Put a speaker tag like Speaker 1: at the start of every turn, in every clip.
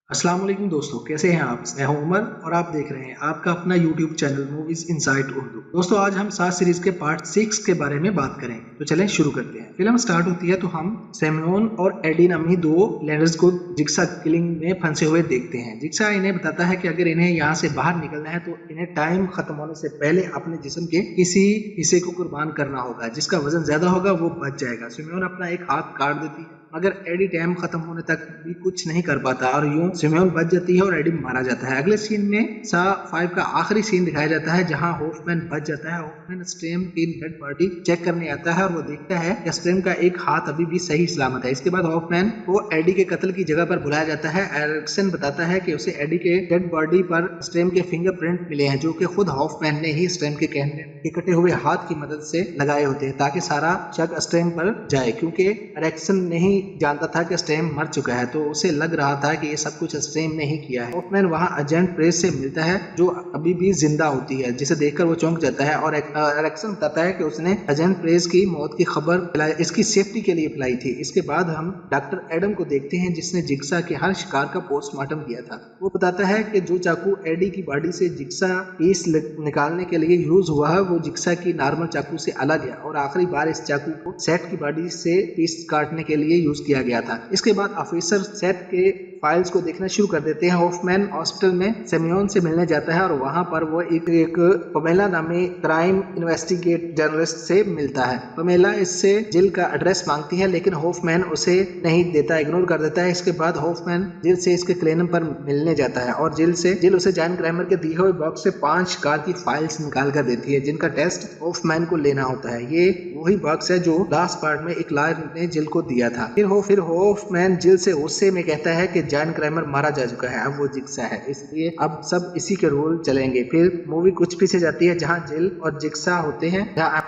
Speaker 1: अस्सलाम वालेकुम दोस्तों, कैसे हैं आप? मैं हूं उमर और आप देख रहे हैं आपका अपना YouTube channel movies insight Urdu. दोस्तों, आज हम सात सीरीज के पार्ट 6 के बारे में बात करें। तो चलें शुरू करते हैं। फिल्म स्टार्ट होती है तो हम सैम्यूल और एडी नामी दो लैंडर्स को जिक्सा किलिंग में फंसे हुए देखते हैं। जिक्सा इन्हें बताता है कि अगर इन्हें यहाँ से बाहर निकलना है तो इन्हें टाइम खत्म होने से पहले अपने जिस्म के किसी हिस्से को कुर्बान करना होगा। जिसका वजन ज्यादा होगा वो बच जाएगा। सैम्यूल अपना एक हाथ काट देती है, मगर एडी टाइम खत्म होने तक भी कुछ नहीं कर पाता और यूं सिम्योन बच जाती है और एडी मारा जाता है। अगले सीन में सा 5 का आखिरी सीन दिखाया जाता है जहां होफमैन बच जाता है। होफमैन स्ट्रेम की डेड बॉडी चेक करने आता है और वो देखता है कि स्ट्रेम का एक हाथ अभी भी सही सलामत है। इसके बाद होफमैन को एडी के कत्ल की जगह पर बुलाया जाता है। एरिक्सन बताता है कि उसे एडी के डेड बॉडी पर स्ट्रेम के फिंगरप्रिंट मिले हैं, जो कि खुद होफमैन ने ही स्ट्रेम के कहने के कटे हुए हाथ की मदद से लगाए होते हैं ताकि सारा शक स्ट्रेम पर जाए, क्योंकि एरिक्सन नहीं जानता था कि स्ट्रेम मर चुका है, तो उसे लग रहा था कि ये सब कुछ स्ट्रेम ने ही किया है। होफमैन वहां एजेंट प्रेस से मिलता है जो अभी भी जिंदा होती है, जिसे देखकर वो चौंक जाता है और एरिक्सन बताता है कि उसने एजेंट प्रेस की मौत की खबर इसकी सेफ्टी के लिए फैलाई थी। इसके बाद हम डॉक्टर एडम को देखते हैं जिसने जिक्सा के हर शिकार का पोस्टमार्टम किया था। वो बताता है कि जो चाकू एडी की बॉडी से जिक्सा पीस निकालने के लिए यूज हुआ है वो जिक्सा की नॉर्मल चाकू से अलग है और आखिरी बार इस चाकू को सेट की बॉडी से पीस काटने के लिए यूज किया गया था। इसके बाद ऑफिसर सेट के फाइल्स को देखना शुरू कर देते हैं। होफमैन हॉस्पिटल में सेमियोन से मिलने जाता है और वहां पर वो एक पमेला नामी क्राइम इन्वेस्टिगेट जर्नलिस्ट से मिलता है। पमेला इससे जिल का एड्रेस मांगती है, लेकिन होफमैन उसे नहीं देता, इग्नोर कर देता है। इसके बाद होफमैन जिल से इसके क्लिनिक पर मिलने जाता है और जिल उसे जॉन क्रैमर के दिए हुए बॉक्स से 5 कार की फाइल्स निकाल कर देती है जिनका टेस्ट होफमैन को लेना होता है। ये वही बॉक्स है जो लास्ट पार्ट में एक लॉयर ने जिल को दिया था। फिर होफमैन जिल से गुस्से में कहता है कि जॉन क्रैमर मारा जा चुका है, अब वो जिक्सा है, इसलिए अब सब इसी के रूल चलेंगे। फिर मूवी कुछ पीछे जाती है जहां जिल और जिक्सा होते हैं।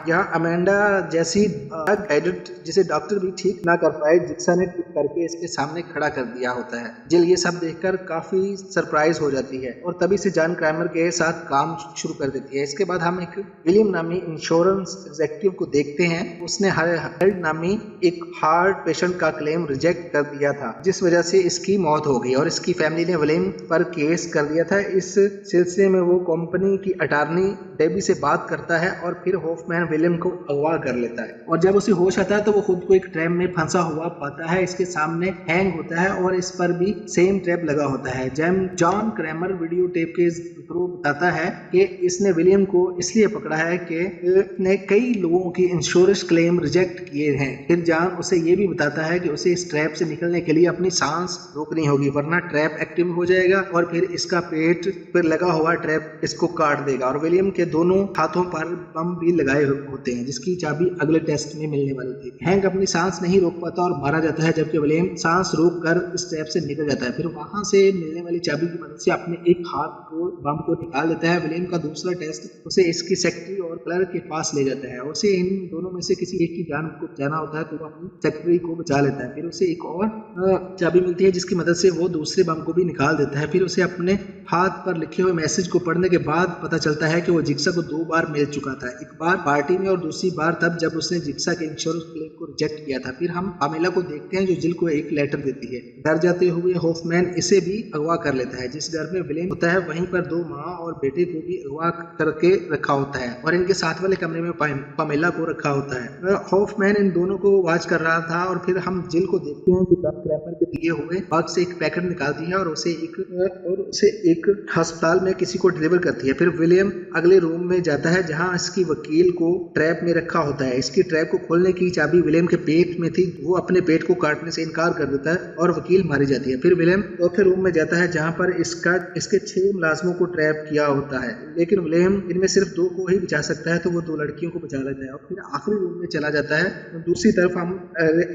Speaker 1: यहाँ अमेंडा जैसी एडिट जिसे डॉक्टर भी ठीक ना कर पाए, जिक्सा ने ठीक करके इसके सामने खड़ा कर दिया होता है। जिल ये सब देखकर काफी सरप्राइज हो जाती है और तभी से जॉन क्रैमर के साथ काम शुरू कर देती है। इसके बाद हम एक विलियम नामी इंश्योरेंस एग्जीक्यूटिव को देखते हैं। उसने हर्ड नामी एक हार्ट पेशेंट का क्लेम रिजेक्ट कर दिया था, जिस वजह से इसकी मौत हो गई और इसकी फैमिली ने विलियम पर केस कर दिया था। इस सिलसिले में वो कंपनी की अटॉर्नी डेबी से बात करता है और फिर होफमैन विलियम को अगवा कर लेता है और जब उसे होश आता है तो वो खुद को एक ट्रैप में फंसा हुआ पाता है। इसके सामने हैंग होता है और इस पर भी सेम ट्रैप लगा होता है। जॉन क्रैमर वीडियो टेप के थ्रू बताता है कि इसने विलियम को इसलिए पकड़ा है कि ने कई लोगों की इंश्योरेंस क्लेम रिजेक्ट किए हैं। फिर जॉन उसे ये भी बताता है कि उसे इस ट्रैप से निकलने के लिए अपनी सांस रोकनी होगी, वरना ट्रैप एक्टिव हो जाएगा और फिर इसका पेट पर लगा हुआ ट्रैप इसको काट देगा। और विलियम के दोनों हाथों पर बम भी लगाए होते हैं जिसकी चाबी अगले टेस्ट में मिलने वाली थी। हैंक अपनी सांस नहीं रोक पाता और मारा जाता है, जबकि विलियम सांस रोक कर इस ट्रैप से निकल जाता है। फिर वहां से मिलने वाली चाबी की मदद से अपने एक हाथ को बम को निकाल देता है। विलियम का दूसरा टेस्ट उसे इसकी सेक्रेटरी और क्लर्क के पास ले जाता है। उसे इन दोनों में से किसी एक की जान को बचाना होता है तो वो अपनी सेक्रेटरी को बचा लेता है। फिर उसे एक और चाबी मिलती है जिसकी मदद से वो दूसरे बम को भी निकाल देता है। फिर उसे अपने हाथ पर लिखे हुए मैसेज को पढ़ने के बाद पता चलता है कि वो जिक्सा को 2 बार मिल चुका था, एक बार पार्टी में और दूसरी बार तब जब उसने जिक्सा के इंश्योरेंस क्लेम को रिजेक्ट किया था। फिर हम पामेला को देखते हैं जो जिल को एक लेटर देती है। डर जाते हुए होफमैन इसे भी अगवा कर लेता है। जिस घर में विलियम होता है वहीं पर 2 माँ और बेटे को भी अगवा करके रखा होता है और इनके साथ वाले कमरे में पामेला को रखा होता है। होफमैन इन दोनों को वॉच कर रहा था और फिर हम जिल को देखते हैं कि जॉन क्रैमर के दिए हुए बॉक्स से एक पैकेट निकालती है और उसे एक अस्पताल में किसी को डिलीवर करती है। फिर विलियम अगले रूम में जाता है जहां इसकी वकील को ट्रैप में रखा होता है। इसकी ट्रैप को खोलने की चाबी विलियम के पेट में थी। वो अपने पेट को काटने से इनकार कर देता है और वकील मारी जाती है। फिर विलियम चौथे रूम में जाता है जहां पर इसके 6 मुलाजमों को ट्रैप किया होता है, लेकिन विलियम इनमें सिर्फ 2 को ही बचा सकता है, तो वो 2 लड़कियों को बचा लेता है और फिर आखिरी रूम में चला जाता है। दूसरी तरफ हम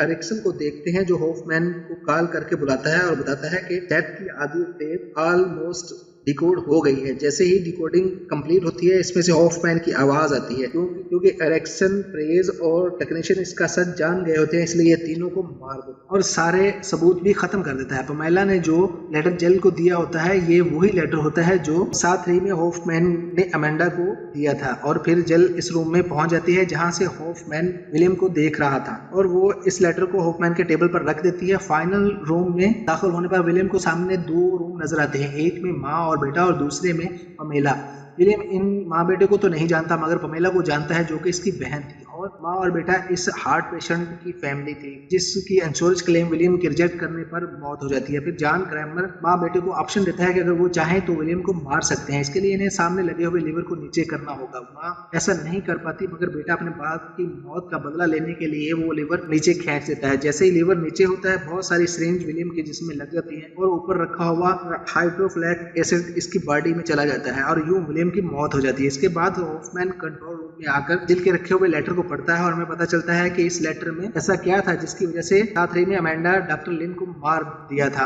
Speaker 1: एरिक्सन को देखते हैं जो होफमैन को कॉल करके बुलाता है और बताता है कि डेथ की आधी टेप ऑलमोस्ट डिकोड हो गई है। जैसे ही डिकोडिंग कंप्लीट होती है इसमें से हॉफमैन की आवाज आती है, क्योंकि एरिक्सन, प्रेज और टेक्नीशियन इसका सच जान गए होते हैं, इसलिए ये तीनों को मार दो और सारे सबूत भी खत्म कर देता है। पमेला ने जो लेटर जेल को दिया होता है ये वही लेटर होता है जो 7-3 में हॉफमैन ने अमेंडा को दिया था। और फिर जेल इस रूम में पहुंच जाती है जहां से हॉफमैन विलियम को देख रहा था और वो इस लेटर को हॉफमैन के टेबल पर रख देती है। फाइनल रूम में दाखिल होने पर विलियम को सामने 2 रूम नजर आते हैं, एक में माँ और बेटा और दूसरे में पमेला। विलियम इन माँ बेटे को तो नहीं जानता मगर पमेला को जानता है जो कि इसकी बहन थी, और माँ और बेटा इस हार्ट पेशेंट की फैमिली थी जिसकी इंश्योरेंस क्लेम विलियम की रिजेक्ट करने पर मौत हो जाती है। फिर जॉन क्रैमर माँ बेटे को ऑप्शन देता है कि अगर वो चाहे तो विलियम को मार सकते हैं, इसके लिए इन्हें सामने लगे हुए लीवर को नीचे करना होगा। माँ ऐसा नहीं कर पाती मगर बेटा अपने बाप की मौत का बदला लेने के लिए वो लीवर नीचे खींच देता है। जैसे ही लीवर नीचे होता है बहुत सारी सिरिंज विलियम के जिस्म में लग जाती है और ऊपर रखा हुआ हाइड्रोफ्लैक एसिड इसकी बॉडी में चला जाता है और यूं विलियम की मौत हो जाती है। इसके बाद हॉफमैन कंट्रोल रूम में आकर दिल के रखे हुए लेटर को पढ़ता है और हमें पता चलता है कि इस लेटर में ऐसा क्या था जिसकी वजह से 7-3 में अमेंडा डॉक्टर लिन को मार दिया था।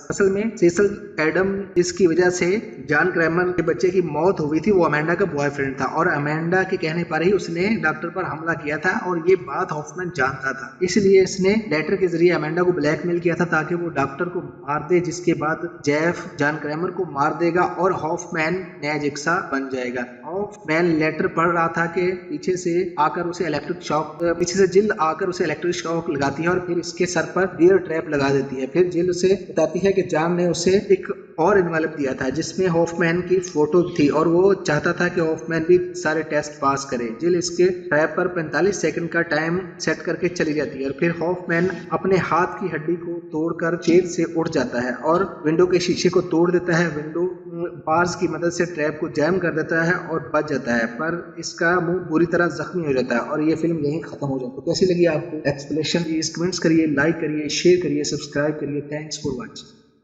Speaker 1: असल में सेसल एडम जिसकी वजह से जॉन क्रैमर के बच्चे की मौत हुई थी वो अमेंडा का बॉयफ्रेंड था और अमेंडा के कहने पर ही उसने डॉक्टर पर हमला किया था और ये बात हॉफमैन जानता था, इसलिए इसने लेटर के जरिए अमेंडा को ब्लैकमेल किया था ताकि वो डॉक्टर को मार दे, जिसके बाद जेफ जॉन क्रैमर को मार देगा और हॉफमैन नया जिक्सा बन जाएगा। हॉफमैन लेटर पढ़ रहा था कि पीछे से आकर उसे इलेक्ट्रिक शॉक, पीछे से जिल आकर उसे इलेक्ट्रिक शॉक लगाती है और फिर इसके सर पर बियर ट्रैप लगा देती है। फिर जिल उसे बताती है कि जॉन ने उसे एक और एनवेलप दिया था जिसमें हॉफमैन की फोटो थी और वो चाहता था कि हॉफमैन भी सारे टेस्ट पास करे। जिल इसके ट्रैप पर 45 सेकंड का टाइम सेट करके चली जाती है और फिर हॉफमैन अपने हाथ की हड्डी को तोड़कर चेयर से उठ जाता है और विंडो के शीशे को तोड़ देता है। विंडो बार्स की मदद से ट्रैप को जैम कर देता है और बच जाता है, पर इसका मुंह बुरी तरह जख्मी हो जाता है और ये फिल्म यहीं खत्म हो जाती है। तो कैसी लगी आपको एक्सप्लेनेशन? कमेंट्स करिए, लाइक करिए, शेयर करिए, सब्सक्राइब करिए। Thanks for watching.